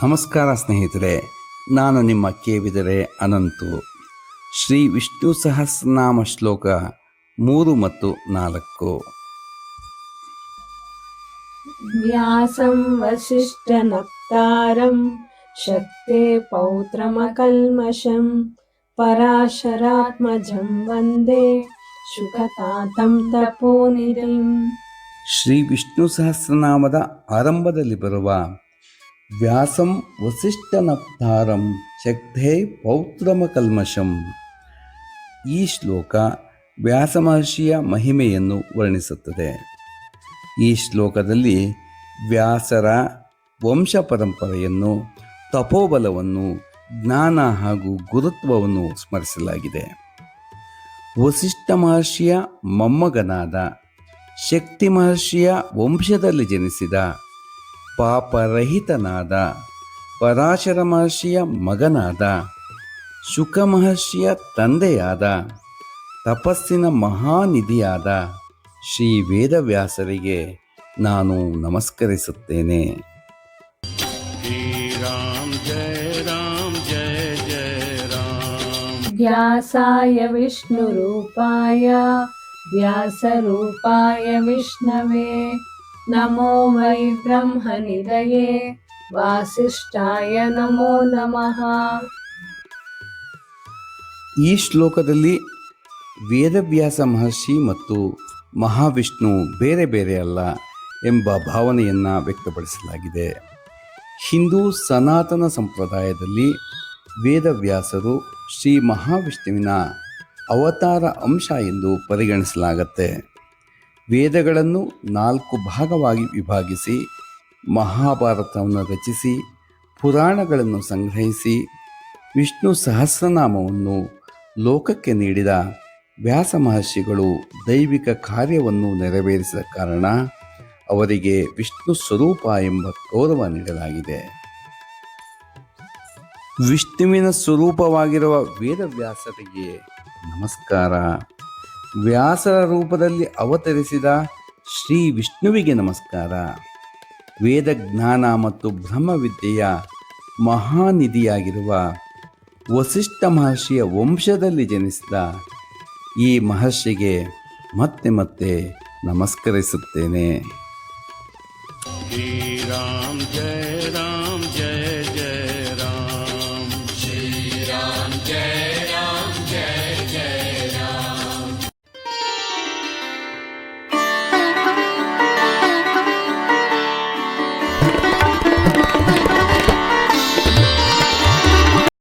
ನಮಸ್ಕಾರ ಸ್ನೇಹಿತರೆ, ನಾನು ನಿಮ್ಮ ಕೇವಿದರೆ ಅನಂತು. ಶ್ರೀ ವಿಷ್ಣು ಸಹಸ್ರನಾಮ ಶ್ಲೋಕ 3 ಮತ್ತು 4. ವ್ಯಾಸಂ ವಸಿಷ್ಠನಪ್ತಾರಂ ಶಕ್ತೆ ಪೌತ್ರಮಕಲ್ಮಷಂ ಪರಾಶರಾತ್ಮಜಂ ವಂದೇ ಶುಕತಾತಂ ತಪೋನಿಧಿಂ. ಶ್ರೀ ವಿಷ್ಣು ಸಹಸ್ರನಾಮದ ಆರಂಭದಲ್ಲಿ ಬರುವ ವ್ಯಾಸಂ ವಸಿಷ್ಠನಪ್ತಾರಂ ಶಕ್ತೇ ಪೌತ್ರಮಕಲ್ಮಷಂ ಈ ಶ್ಲೋಕ ವ್ಯಾಸ ಮಹರ್ಷಿಯ ಮಹಿಮೆಯನ್ನು ವರ್ಣಿಸುತ್ತದೆ. ಈ ಶ್ಲೋಕದಲ್ಲಿ ವ್ಯಾಸರ ವಂಶ ಪರಂಪರೆಯನ್ನು, ತಪೋಬಲವನ್ನು, ಜ್ಞಾನ ಹಾಗೂ ಗುರುತ್ವವನ್ನು ಸ್ಮರಿಸಲಾಗಿದೆ. ವಸಿಷ್ಠ ಮಹರ್ಷಿಯ ಮೊಮ್ಮಗನಾದ, ಶಕ್ತಿ ಮಹರ್ಷಿಯ ವಂಶದಲ್ಲಿ ಜನಿಸಿದ, ಪಾಪರಹಿತನಾದ, ಪರಾಶರ ಮಹರ್ಷಿಯ ಮಗನಾದ, ಶುಕ ಮಹರ್ಷಿಯ ತಂದೆಯಾದ, ತಪಸ್ಸಿನ ಮಹಾನಿಧಿಯಾದ ಶ್ರೀ ವೇದವ್ಯಾಸರಿಗೆ ನಾನು ನಮಸ್ಕರಿಸುತ್ತೇನೆ. ವ್ಯಾಸಾಯ ವಿಷ್ಣುರೂಪಾಯ ವ್ಯಾಸರೂಪಾಯ ವಿಷ್ಣವೇ ನಮೋ ವೈ ಬ್ರಹ್ಮನಿಧಯೇ ವಾಸಿಷ್ಠಾಯ ನಮೋ ನಮಃ. ಈ ಶ್ಲೋಕದಲ್ಲಿ ವೇದವ್ಯಾಸ ಮಹರ್ಷಿ ಮತ್ತು ಮಹಾವಿಷ್ಣು ಬೇರೆ ಬೇರೆ ಅಲ್ಲ ಎಂಬ ಭಾವನೆಯನ್ನು ವ್ಯಕ್ತಪಡಿಸಲಾಗಿದೆ. ಹಿಂದೂ ಸನಾತನ ಸಂಪ್ರದಾಯದಲ್ಲಿ ವೇದವ್ಯಾಸರು ಶ್ರೀ ಮಹಾವಿಷ್ಣುವಿನ ಅವತಾರ ಅಂಶ ಎಂದು ಪರಿಗಣಿಸಲಾಗುತ್ತೆ. ವೇದಗಳನ್ನು 4 ಭಾಗವಾಗಿ ವಿಭಾಗಿಸಿ, ಮಹಾಭಾರತವನ್ನು ರಚಿಸಿ, ಪುರಾಣಗಳನ್ನು ಸಂಗ್ರಹಿಸಿ, ವಿಷ್ಣು ಸಹಸ್ರನಾಮವನ್ನು ಲೋಕಕ್ಕೆ ನೀಡಿದ ವ್ಯಾಸ ಮಹರ್ಷಿಗಳು ದೈವಿಕ ಕಾರ್ಯವನ್ನು ನೆರವೇರಿಸಿದ ಕಾರಣ ಅವರಿಗೆ ವಿಷ್ಣು ಸ್ವರೂಪ ಎಂಬ ಗೌರವ ನೀಡಲಾಗಿದೆ. ವಿಷ್ಣುವಿನ ಸ್ವರೂಪವಾಗಿರುವ ವೇದವ್ಯಾಸರಿಗೆ ನಮಸ್ಕಾರ. ವ್ಯಾಸರ ರೂಪದಲ್ಲಿ ಅವತರಿಸಿದ ಶ್ರೀ ವಿಷ್ಣುವಿಗೆ ನಮಸ್ಕಾರ. ವೇದಜ್ಞಾನ ಮತ್ತು ಬ್ರಹ್ಮವಿದ್ಯೆಯ ಮಹಾನಿಧಿಯಾಗಿರುವ ವಸಿಷ್ಠ ಮಹರ್ಷಿಯ ವಂಶದಲ್ಲಿ ಜನಿಸಿದ ಈ ಮಹರ್ಷಿಗೆ ಮತ್ತೆ ಮತ್ತೆ ನಮಸ್ಕರಿಸುತ್ತೇನೆ.